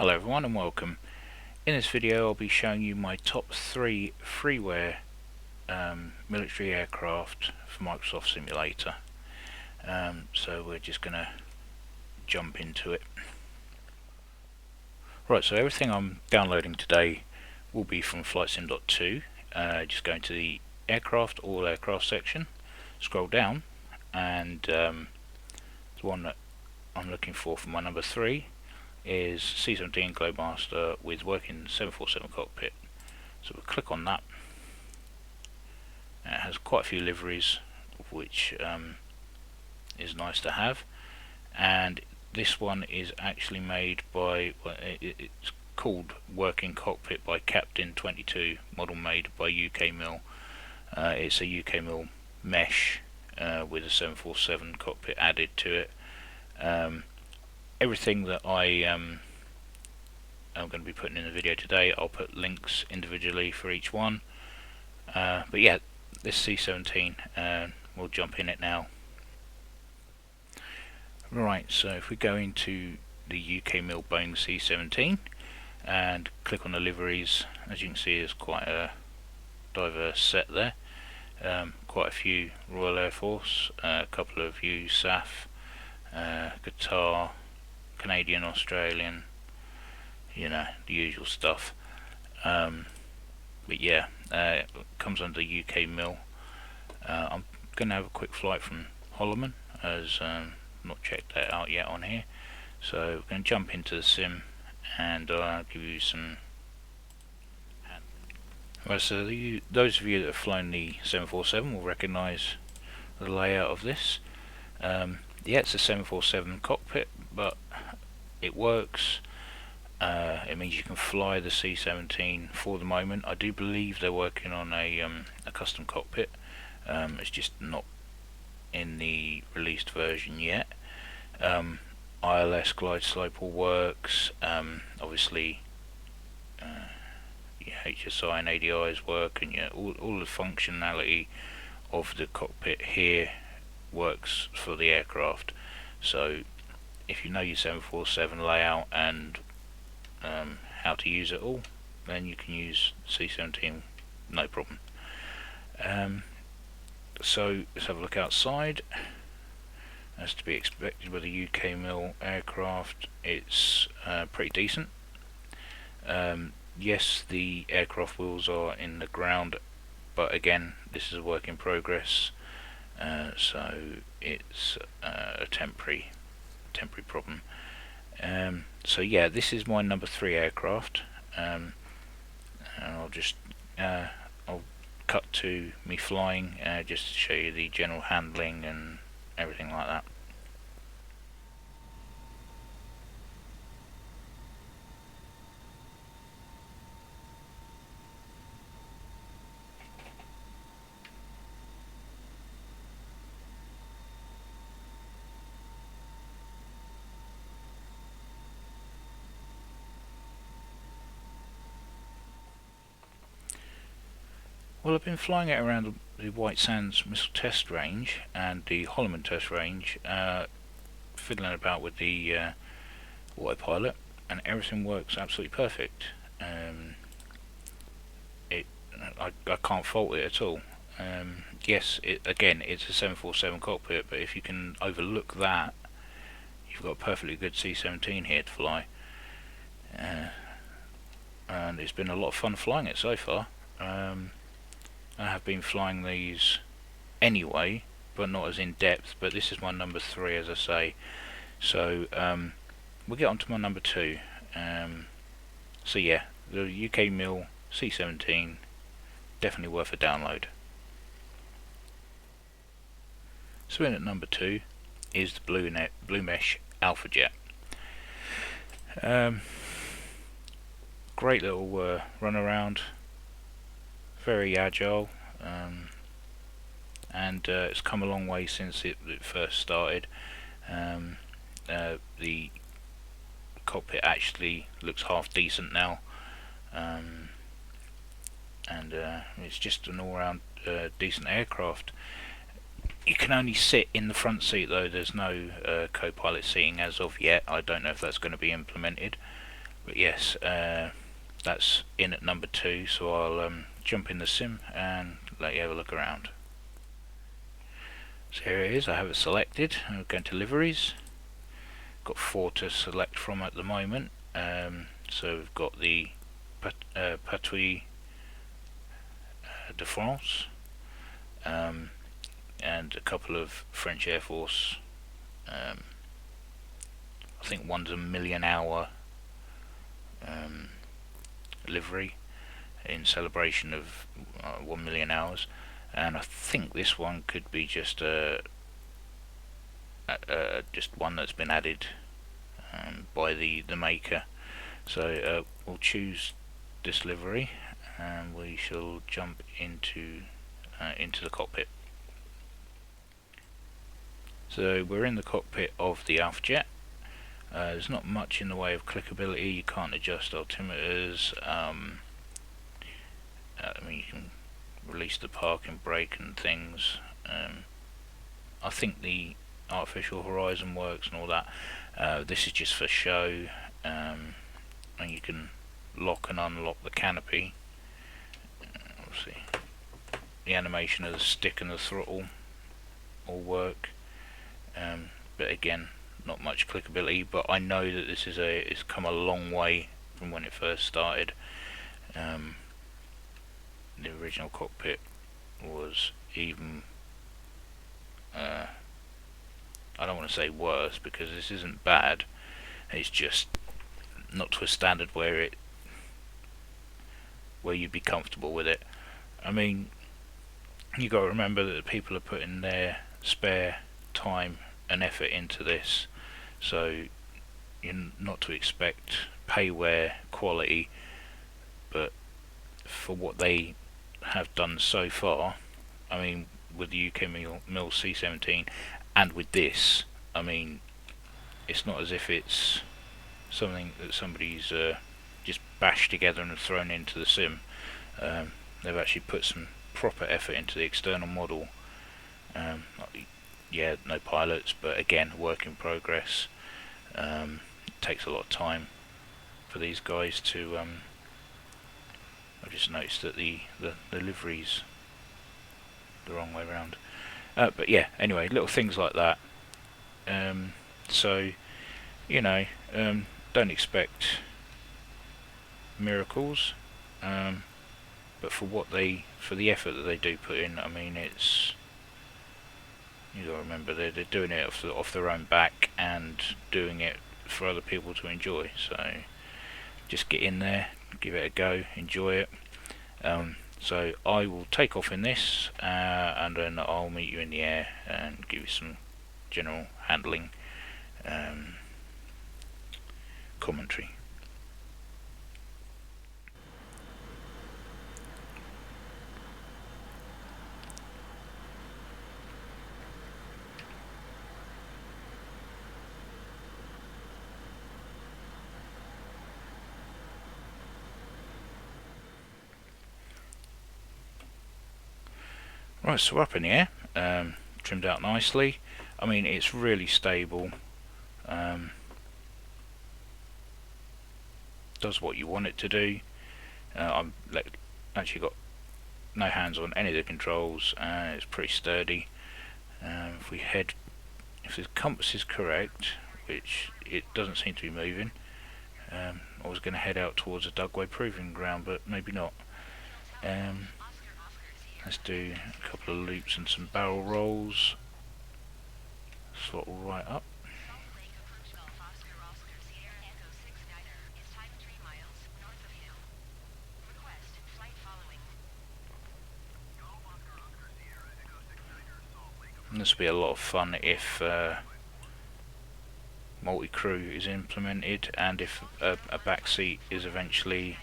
Hello everyone and welcome. In this video I'll be showing you my top 3 freeware military aircraft for Microsoft Simulator. So we're just going to jump into it. Right, so everything I'm downloading today will be from FlightSim.2. Just go into the aircraft, all aircraft section, scroll down, and the one that I'm looking for my number 3 is C-17 Globemaster with working 747 cockpit. So we'll click on that. It has quite a few liveries, which is nice to have. And this one is actually made by, it's called Working Cockpit by FS2020, model made by UK Mill. It's a UK Mill mesh with a 747 cockpit added to it. Everything that I am going to be putting in the video today, I'll put links individually for each one. But yeah, this C-17, we'll jump in it now. Right, so if we go into the UK Mill Boeing C-17 and click on the liveries, as you can see there's quite a diverse set there. Quite a few Royal Air Force, a couple of USAF, Qatar, Canadian, Australian, you know, the usual stuff. But yeah, it comes under UK Mill. I'm going to have a quick flight from Holloman, as not checked that out yet on here. So we're going to jump into the sim and I'll give you some. Well, so those of you that have flown the 747 will recognise the layout of this. Yeah, it's a 747 cockpit, but it works. It means you can fly the C-17 for the moment. I do believe they're working on a custom cockpit. It's just not in the released version yet. ILS glide slope all works. Obviously, HSI and ADIs work, and all the functionality of the cockpit here works for the aircraft. So if you know your 747 layout and how to use it all, then you can use C-17 no problem. So let's have a look outside. As to be expected with a UK Mill aircraft, it's pretty decent. Yes, the aircraft wheels are in the ground, but again, this is a work in progress, so it's a temporary problem. So yeah, this is my number 3 aircraft, and I'll just I'll cut to me flying just to show you the general handling and everything like that. Well, I've been flying it around the White Sands missile test range and the Holloman test range, fiddling about with the autopilot, and everything works absolutely perfect. I can't fault it at all. Yes, again, it's a 747 cockpit, but if you can overlook that, you've got a perfectly good C-17 here to fly. And it's been a lot of fun flying it so far. I have been flying these anyway, but not as in depth, but this is my number 3, as I say. So we'll get on to my number 2. So yeah, the UK Mill C-17, definitely worth a download. So in at number 2 is the Blue Mesh Alpha Jet. Great little run around, very agile, and it's come a long way since it first started. The cockpit actually looks half decent now, and it's just an all-round decent aircraft. You can only sit in the front seat though, there's no co-pilot seating as of yet. I don't know if that's going to be implemented. But yes, that's in at number 2, so I'll jump in the sim and let you have a look around. So here it is, I have it selected. I'm going to liveries. Got 4 to select from at the moment. So we've got the Patrouille de France, and a couple of French Air Force. I think one's a million hour livery in celebration of 1 million hours, and I think this one could be just just one that's been added by the maker. So we'll choose this livery and we shall jump into the cockpit. So we're in the cockpit of the Alpha Jet. There's not much in the way of clickability. You can't adjust altimeters. I mean, you can release the parking brake and things. I think the artificial horizon works and all that. This is just for show, and you can lock and unlock the canopy. Obviously, the animation of the stick and the throttle all work, but again, not much clickability. But I know that this is it's come a long way from when it first started. The original cockpit was even I don't want to say worse, because this isn't bad, it's just not to a standard where you'd be comfortable with it. I mean, you got to remember that the people are putting their spare time and effort into this, so you're not to expect payware quality, but for what they have done so far, I mean, with the UK Mill C17 and with this, I mean, it's not as if it's something that somebody's just bashed together and thrown into the sim. They've actually put some proper effort into the external model. Yeah, no pilots, but again, work in progress. It takes a lot of time for these guys to I just noticed that the livery's the wrong way around. But yeah, anyway, little things like that. So, you know, don't expect miracles, but for the effort that they do put in, I mean, it's, you got to remember they're doing it off their own back and doing it for other people to enjoy. So just get in there, give it a go, enjoy it. So I will take off in this, and then I'll meet you in the air and give you some general handling commentary. Right, so we're up in the air, trimmed out nicely. I mean, it's really stable. Does what you want it to do. I'm actually got no hands on any of the controls. It's pretty sturdy. If the compass is correct, which it doesn't seem to be moving, I was going to head out towards a Dugway proving ground, but maybe not. Let's do a couple of loops and some barrel rolls. Throttle right up. And this will be a lot of fun if multi-crew is implemented, and if a back seat is eventually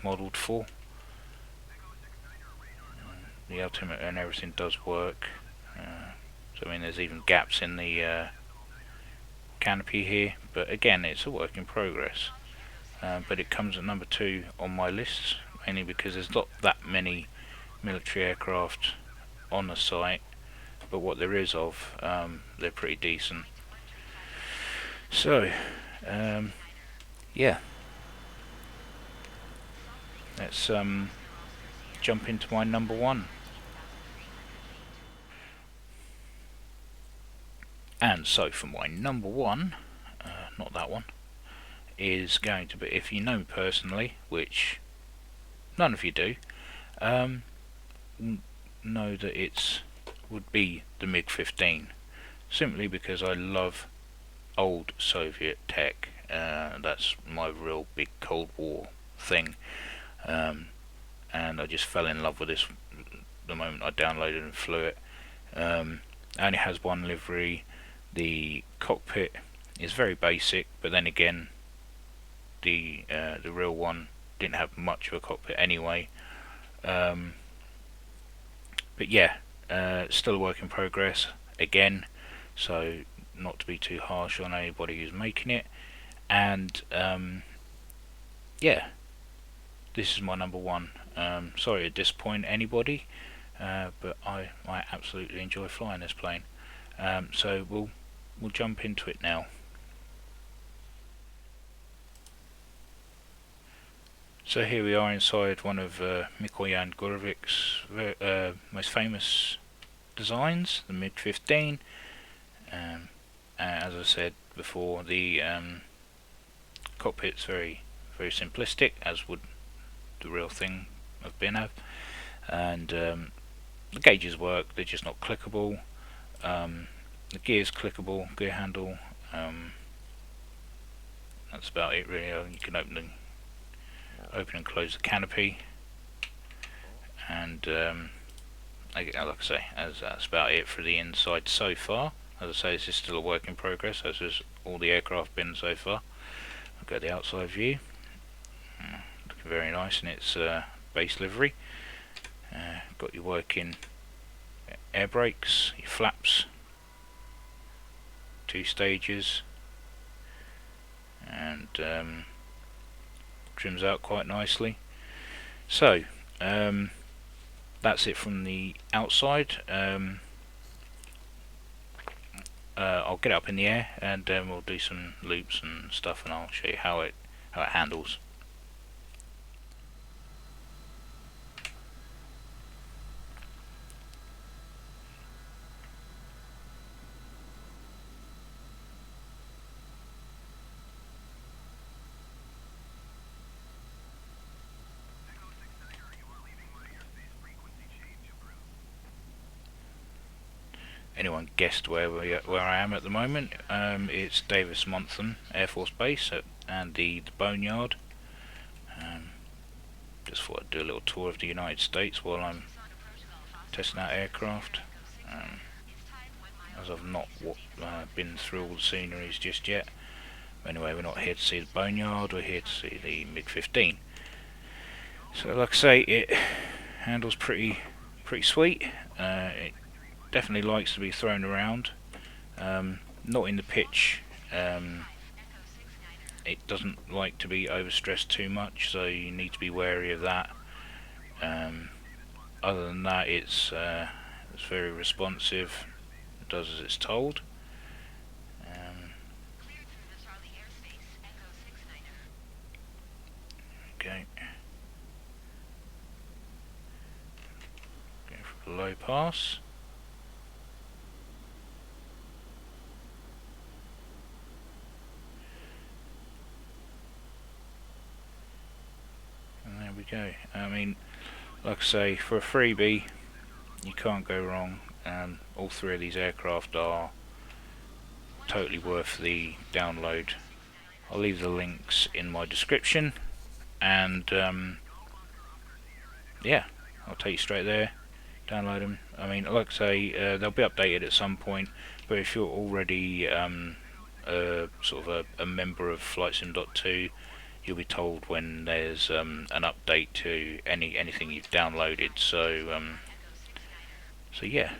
modelled for. The altimeter and everything does work. So I mean, there's even gaps in the canopy here, but again, it's a work in progress. But it comes at number 2 on my list, mainly because there's not that many military aircraft on the site, but what there is of, they're pretty decent. So, yeah, let's jump into my number one. And so for my number one, not that one, is going to be, if you know me personally, which none of you do, know that it would be the MiG-15, simply because I love old Soviet tech. That's my real big Cold War thing, and I just fell in love with this the moment I downloaded and flew it. It only has one livery. The cockpit is very basic, but then again, the real one didn't have much of a cockpit anyway. But yeah, still a work in progress again, so not to be too harsh on anybody who's making it. And yeah, this is my number one. Sorry to disappoint anybody, but I absolutely enjoy flying this plane. So we'll jump into it now. So here we are inside one of Mikoyan Gurovic's most famous designs, the MiG-15. As I said before, the cockpit's very simplistic, as would the real thing have been of, and the gauges work, they're just not clickable. The gear's clickable, gear handle. That's about it really. You can open and close the canopy, and like I say, that's about it for the inside so far. As I say, this is still a work in progress, as is all the aircraft been so far. I've got the outside view, looking very nice in its base livery. Got your working air brakes, your flaps, 2 stages, and trims out quite nicely. So that's it from the outside. I'll get up in the air and we'll do some loops and stuff, and I'll show you how it handles. Anyone guessed where I am at the moment? It's Davis Monthan Air Force Base and the Boneyard. Just thought I'd do a little tour of the United States while I'm testing out aircraft, as I've not been through all the sceneries just yet. Anyway, we're not here to see the Boneyard, we're here to see the MiG-15. So like I say, it handles pretty sweet. It definitely likes to be thrown around, not in the pitch. It doesn't like to be overstressed too much, so you need to be wary of that. Other than that, it's very responsive. It does as it's told. Okay. Going for the low pass. And there we go. I mean, like I say, for a freebie, you can't go wrong. All 3 of these aircraft are totally worth the download. I'll leave the links in my description, and yeah, I'll take you straight there. Download them. I mean, like I say, they'll be updated at some point, but if you're already sort of a member of FlightSim.2, you'll be told when there's an update to anything you've downloaded. So so yeah,